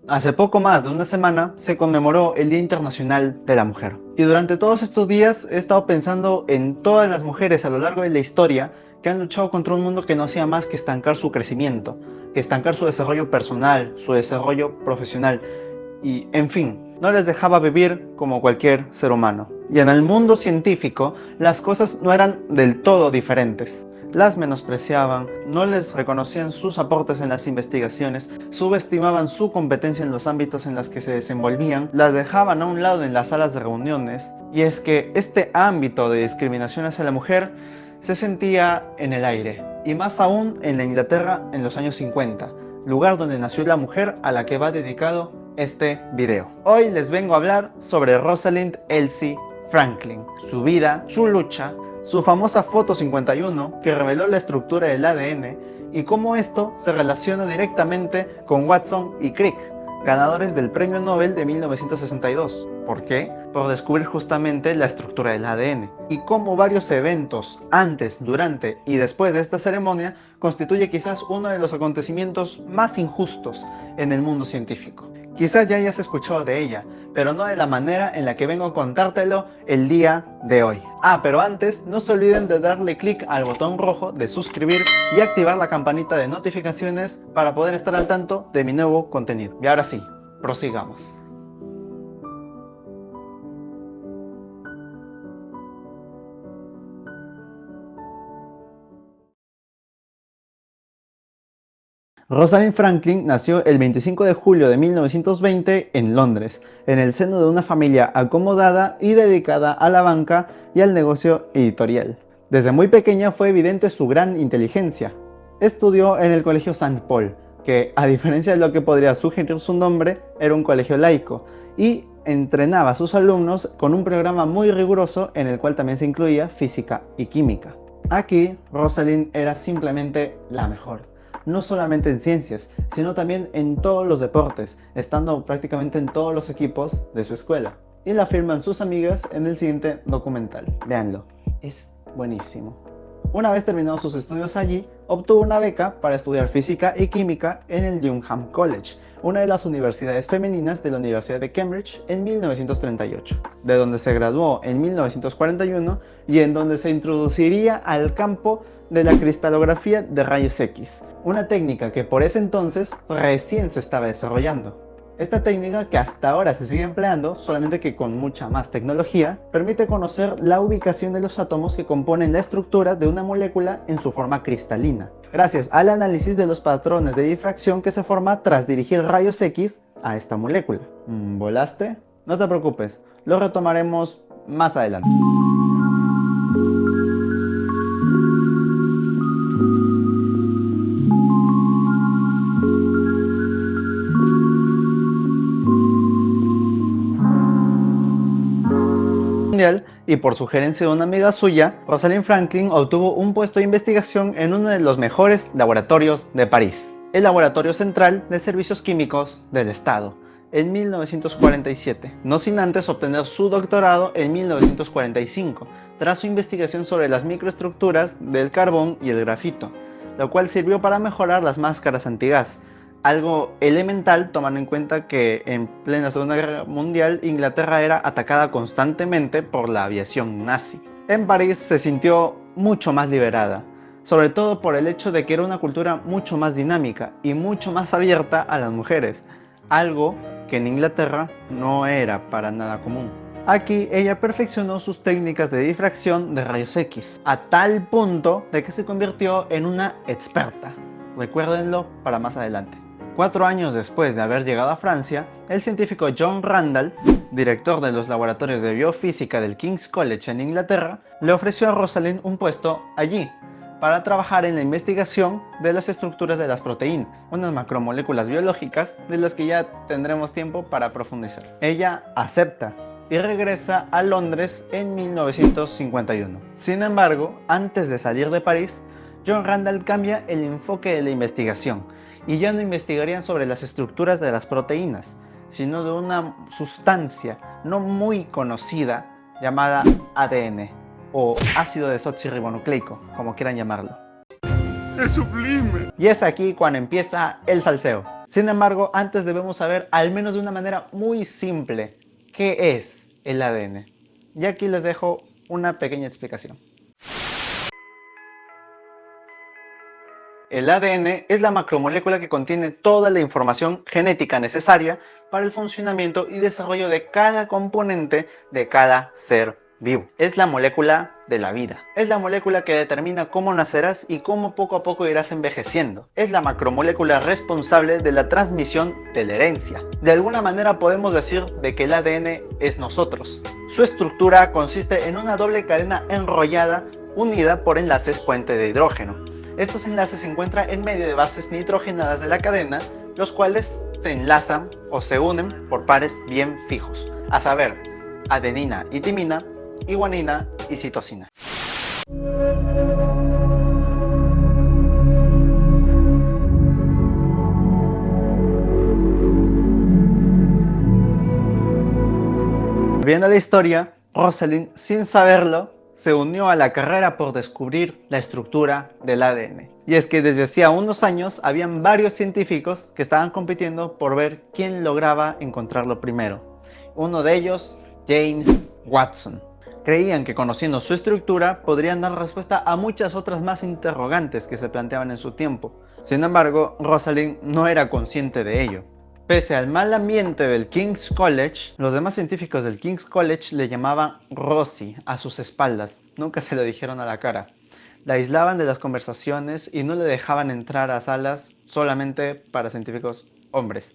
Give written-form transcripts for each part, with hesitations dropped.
Hace poco más de una semana se conmemoró el Día Internacional de la Mujer. Y durante todos estos días he estado pensando en todas las mujeres a lo largo de la historia que han luchado contra un mundo que no hacía más que estancar su crecimiento, que estancar su desarrollo personal, su desarrollo profesional y, en fin, no les dejaba vivir como cualquier ser humano. Y en el mundo científico las cosas no eran del todo diferentes. Las menospreciaban, no les reconocían sus aportes en las investigaciones, subestimaban su competencia en los ámbitos en los que se desenvolvían, las dejaban a un lado en las salas de reuniones. Y es que este ámbito de discriminación hacia la mujer se sentía en el aire, y más aún en la Inglaterra en los años 50, lugar donde nació la mujer a la que va dedicado este video. Hoy les vengo a hablar sobre Rosalind Elsie Franklin, su vida, su lucha, su famosa foto 51 que reveló la estructura del ADN y cómo esto se relaciona directamente con Watson y Crick, ganadores del Premio Nobel de 1962. ¿Por qué? Por descubrir justamente la estructura del ADN y cómo varios eventos antes, durante y después de esta ceremonia constituye quizás uno de los acontecimientos más injustos en el mundo científico. Quizás ya hayas escuchado de ella, pero no de la manera en la que vengo a contártelo el día de hoy. Pero antes, no se olviden de darle clic al botón rojo de suscribir y activar la campanita de notificaciones para poder estar al tanto de mi nuevo contenido. Y ahora sí, prosigamos. Rosalind Franklin nació el 25 de julio de 1920 en Londres, en el seno de una familia acomodada y dedicada a la banca y al negocio editorial. Desde muy pequeña fue evidente su gran inteligencia. Estudió en el Colegio St. Paul, que, a diferencia de lo que podría sugerir su nombre, era un colegio laico, y entrenaba a sus alumnos con un programa muy riguroso en el cual también se incluía física y química. Aquí, Rosalind era simplemente la mejor. No solamente en ciencias, sino también en todos los deportes, estando prácticamente en todos los equipos de su escuela. Y la afirman sus amigas en el siguiente documental. Véanlo, es buenísimo. Una vez terminados sus estudios allí, obtuvo una beca para estudiar física y química en el Newnham College, una de las universidades femeninas de la Universidad de Cambridge en 1938, de donde se graduó en 1941 y en donde se introduciría al campo de la cristalografía de rayos X, una técnica que por ese entonces recién se estaba desarrollando. Esta técnica, que hasta ahora se sigue empleando, solamente que con mucha más tecnología, permite conocer la ubicación de los átomos que componen la estructura de una molécula en su forma cristalina, gracias al análisis de los patrones de difracción que se forma tras dirigir rayos X a esta molécula. ¿Volaste? No te preocupes, lo retomaremos más adelante. Y por sugerencia de una amiga suya, Rosalind Franklin obtuvo un puesto de investigación en uno de los mejores laboratorios de París, el Laboratorio Central de Servicios Químicos del Estado, en 1947, no sin antes obtener su doctorado en 1945, tras su investigación sobre las microestructuras del carbón y el grafito, lo cual sirvió para mejorar las máscaras antigas, algo elemental tomando en cuenta que en plena Segunda Guerra Mundial Inglaterra era atacada constantemente por la aviación nazi. En París se sintió mucho más liberada, sobre todo por el hecho de que era una cultura mucho más dinámica y mucho más abierta a las mujeres, algo que en Inglaterra no era para nada común. Aquí ella perfeccionó sus técnicas de difracción de rayos X, a tal punto de que se convirtió en una experta. Recuérdenlo para más adelante. 4 años después de haber llegado a Francia, el científico John Randall, director de los laboratorios de biofísica del King's College en Inglaterra, le ofreció a Rosalind un puesto allí para trabajar en la investigación de las estructuras de las proteínas, unas macromoléculas biológicas de las que ya tendremos tiempo para profundizar. Ella acepta y regresa a Londres en 1951. Sin embargo, antes de salir de París, John Randall cambia el enfoque de la investigación y ya no investigarían sobre las estructuras de las proteínas, sino de una sustancia no muy conocida llamada ADN o ácido desoxirribonucleico, como quieran llamarlo. ¡Es sublime! Y es aquí cuando empieza el salseo. Sin embargo, antes debemos saber, al menos de una manera muy simple, qué es el ADN. Y aquí les dejo una pequeña explicación. El ADN es la macromolécula que contiene toda la información genética necesaria para el funcionamiento y desarrollo de cada componente de cada ser vivo. Es la molécula de la vida. Es la molécula que determina cómo nacerás y cómo poco a poco irás envejeciendo. Es la macromolécula responsable de la transmisión de la herencia. De alguna manera podemos decir de que el ADN es nosotros. Su estructura consiste en una doble cadena enrollada unida por enlaces puente de hidrógeno. Estos enlaces se encuentran en medio de bases nitrogenadas de la cadena, los cuales se enlazan o se unen por pares bien fijos, a saber, adenina y timina, y guanina y citosina. Volviendo a la historia, Rosalind, sin saberlo, se unió a la carrera por descubrir la estructura del ADN. Y es que desde hacía unos años habían varios científicos que estaban compitiendo por ver quién lograba encontrarlo primero. Uno de ellos, James Watson. Creían que conociendo su estructura podrían dar respuesta a muchas otras más interrogantes que se planteaban en su tiempo. Sin embargo, Rosalind no era consciente de ello. Pese al mal ambiente del King's College, los demás científicos del King's College le llamaban Rosie a sus espaldas, nunca se lo dijeron a la cara. La aislaban de las conversaciones y no le dejaban entrar a salas solamente para científicos hombres.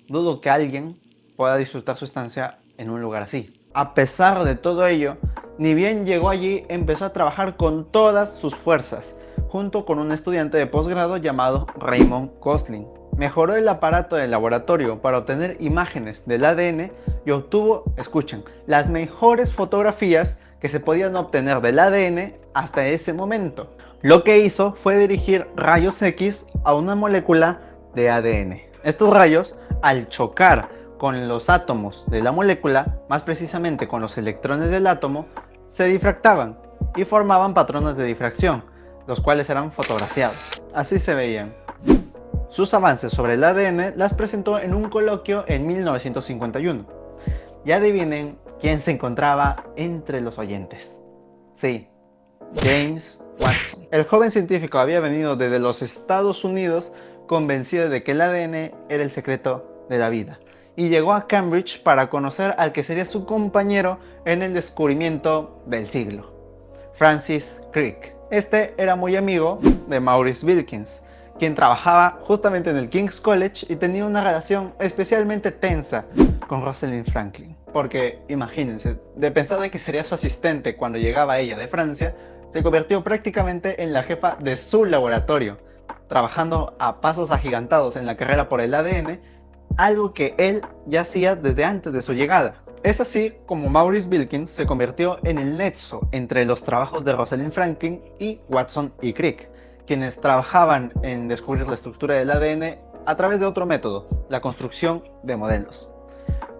Dudo que alguien pueda disfrutar su estancia en un lugar así. A pesar de todo ello, ni bien llegó allí, empezó a trabajar con todas sus fuerzas, junto con un estudiante de posgrado llamado Raymond Gosling. Mejoró el aparato del laboratorio para obtener imágenes del ADN y obtuvo, escuchen, las mejores fotografías que se podían obtener del ADN hasta ese momento. Lo que hizo fue dirigir rayos X a una molécula de ADN. Estos rayos, al chocar con los átomos de la molécula, más precisamente con los electrones del átomo, se difractaban y formaban patrones de difracción, los cuales eran fotografiados. Así se veían. Sus avances sobre el ADN las presentó en un coloquio en 1951. Y adivinen quién se encontraba entre los oyentes. Sí, James Watson. El joven científico había venido desde los Estados Unidos convencido de que el ADN era el secreto de la vida. Y llegó a Cambridge para conocer al que sería su compañero en el descubrimiento del siglo, Francis Crick. Este era muy amigo de Maurice Wilkins, quien trabajaba justamente en el King's College y tenía una relación especialmente tensa con Rosalind Franklin. Porque, imagínense, de pensar de que sería su asistente cuando llegaba ella de Francia, se convirtió prácticamente en la jefa de su laboratorio, trabajando a pasos agigantados en la carrera por el ADN, algo que él ya hacía desde antes de su llegada. Es así como Maurice Wilkins se convirtió en el nexo entre los trabajos de Rosalind Franklin y Watson y Crick, quienes trabajaban en descubrir la estructura del ADN a través de otro método, la construcción de modelos,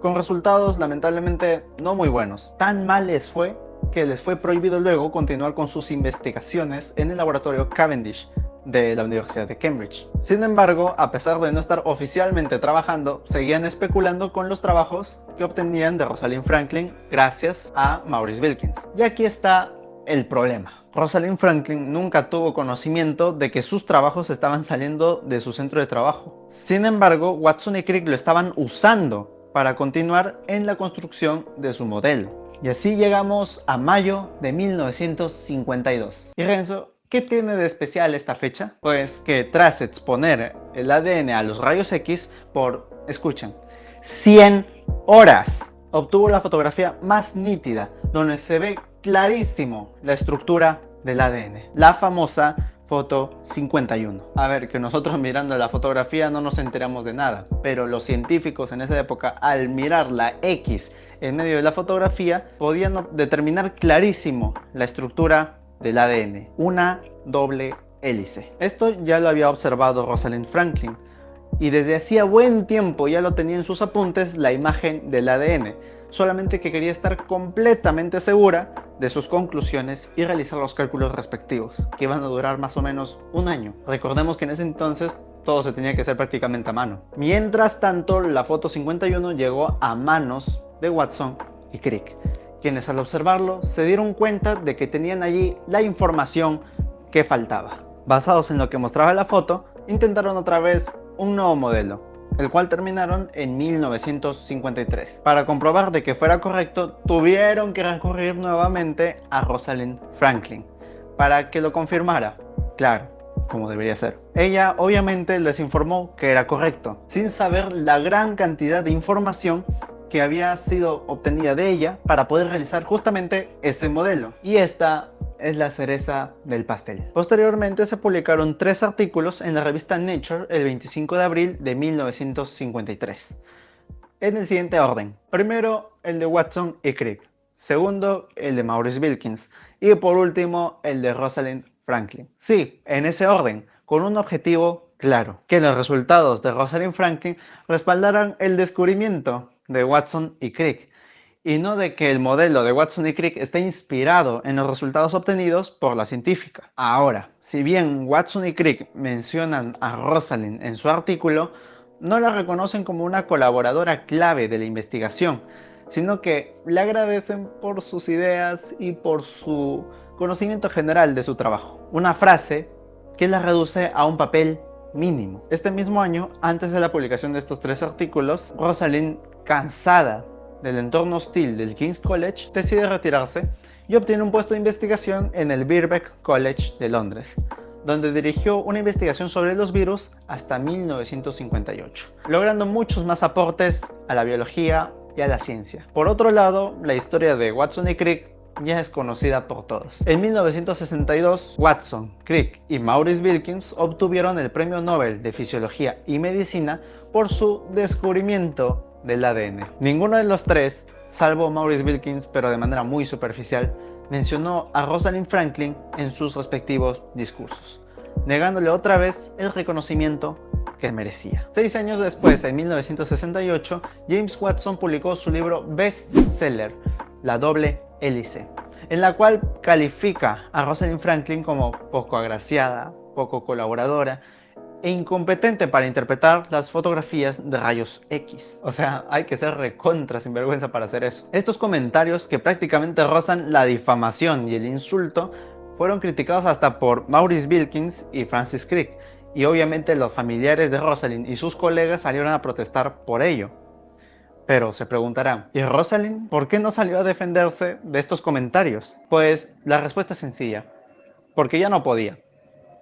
con resultados lamentablemente no muy buenos. Tan mal les fue que les fue prohibido luego continuar con sus investigaciones en el laboratorio Cavendish de la Universidad de Cambridge. Sin embargo, a pesar de no estar oficialmente trabajando, seguían especulando con los trabajos que obtenían de Rosalind Franklin gracias a Maurice Wilkins. Y aquí está el problema. Rosalind Franklin nunca tuvo conocimiento de que sus trabajos estaban saliendo de su centro de trabajo. Sin embargo, Watson y Crick lo estaban usando para continuar en la construcción de su modelo. Y así llegamos a mayo de 1952. Y Renzo, ¿qué tiene de especial esta fecha? Pues que tras exponer el ADN a los rayos X por, escuchen, 100 horas, obtuvo la fotografía más nítida, donde se ve clarísimo la estructura del ADN, la famosa foto 51. A ver, que nosotros mirando la fotografía no nos enteramos de nada, pero los científicos en esa época, al mirar la X en medio de la fotografía, podían determinar clarísimo la estructura del ADN, una doble hélice. Esto ya lo había observado Rosalind Franklin, y desde hacía buen tiempo ya lo tenía en sus apuntes la imagen del ADN. solamente que quería estar completamente segura de sus conclusiones y realizar los cálculos respectivos, que iban a durar más o menos un año. Recordemos que en ese entonces todo se tenía que hacer prácticamente a mano. Mientras tanto, la foto 51 llegó a manos de Watson y Crick, quienes al observarlo se dieron cuenta de que tenían allí la información que faltaba. Basados en lo que mostraba la foto, intentaron otra vez un nuevo modelo, el cual terminaron en 1953. Para comprobar de que fuera correcto, tuvieron que recurrir nuevamente a Rosalind Franklin para que lo confirmara. Claro, como debería ser. Ella obviamente les informó que era correcto, sin saber la gran cantidad de información que había sido obtenida de ella para poder realizar justamente ese modelo. Y esta es la cereza del pastel. Posteriormente se publicaron 3 artículos en la revista Nature el 25 de abril de 1953. En el siguiente orden. Primero, el de Watson y Crick. Segundo, el de Maurice Wilkins. Y por último, el de Rosalind Franklin. Sí, en ese orden, con un objetivo claro: que los resultados de Rosalind Franklin respaldaran el descubrimiento de Watson y Crick, y no de que el modelo de Watson y Crick esté inspirado en los resultados obtenidos por la científica. Ahora, si bien Watson y Crick mencionan a Rosalind en su artículo, no la reconocen como una colaboradora clave de la investigación, sino que le agradecen por sus ideas y por su conocimiento general de su trabajo. Una frase que la reduce a un papel mínimo. Este mismo año, antes de la publicación de estos 3 artículos, Rosalind, cansada del entorno hostil del King's College, decide retirarse y obtiene un puesto de investigación en el Birkbeck College de Londres, donde dirigió una investigación sobre los virus hasta 1958, logrando muchos más aportes a la biología y a la ciencia. Por otro lado, la historia de Watson y Crick ya es conocida por todos. En 1962, Watson, Crick y Maurice Wilkins obtuvieron el Premio Nobel de Fisiología y Medicina por su descubrimiento del ADN. Ninguno de los 3, salvo Maurice Wilkins, pero de manera muy superficial, mencionó a Rosalind Franklin en sus respectivos discursos, negándole otra vez el reconocimiento que merecía. 6 años después, en 1968, James Watson publicó su libro bestseller, La doble hélice, en la cual califica a Rosalind Franklin como poco agraciada, poco colaboradora e incompetente para interpretar las fotografías de rayos X. O sea, hay que ser recontra sinvergüenza para hacer eso. Estos comentarios, que prácticamente rozan la difamación y el insulto, fueron criticados hasta por Maurice Wilkins y Francis Crick, y obviamente los familiares de Rosalind y sus colegas salieron a protestar por ello. Pero se preguntarán, ¿y Rosalind? ¿Por qué no salió a defenderse de estos comentarios? Pues la respuesta es sencilla: porque ya no podía.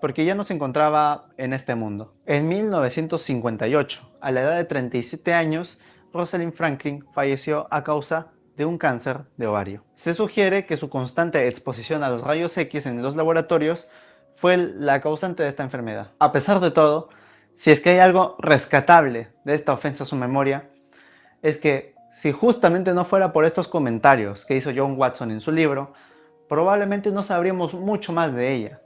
Porque ya no se encontraba en este mundo. En 1958, a la edad de 37 años, Rosalind Franklin falleció a causa de un cáncer de ovario. Se sugiere que su constante exposición a los rayos X en los laboratorios fue la causante de esta enfermedad. A pesar de todo, si es que hay algo rescatable de esta ofensa a su memoria, es que si justamente no fuera por estos comentarios que hizo John Watson en su libro, probablemente no sabríamos mucho más de ella,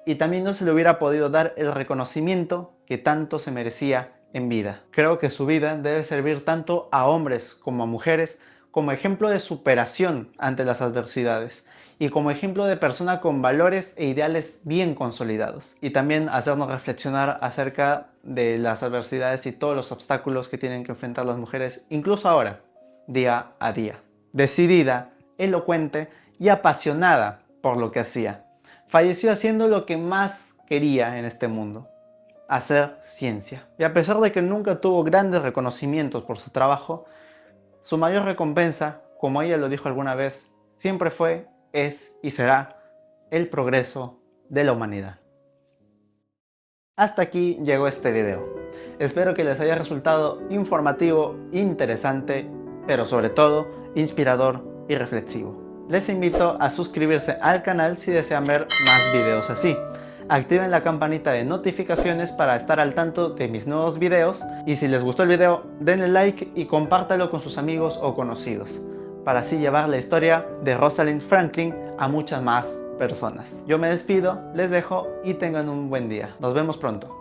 y también no se le hubiera podido dar el reconocimiento que tanto se merecía en vida. Creo que su vida debe servir tanto a hombres como a mujeres como ejemplo de superación ante las adversidades y como ejemplo de persona con valores e ideales bien consolidados, y también hacernos reflexionar acerca de las adversidades y todos los obstáculos que tienen que enfrentar las mujeres, incluso ahora, día a día. Decidida, elocuente y apasionada por lo que hacía. Falleció haciendo lo que más quería en este mundo: hacer ciencia. Y a pesar de que nunca tuvo grandes reconocimientos por su trabajo, su mayor recompensa, como ella lo dijo alguna vez, siempre fue, es y será el progreso de la humanidad. Hasta aquí llegó este video. Espero que les haya resultado informativo, interesante, pero sobre todo inspirador y reflexivo. Les invito a suscribirse al canal si desean ver más videos así. Activen la campanita de notificaciones para estar al tanto de mis nuevos videos, y si les gustó el video, denle like y compártalo con sus amigos o conocidos, para así llevar la historia de Rosalind Franklin a muchas más personas. Yo me despido, les dejo y tengan un buen día. Nos vemos pronto.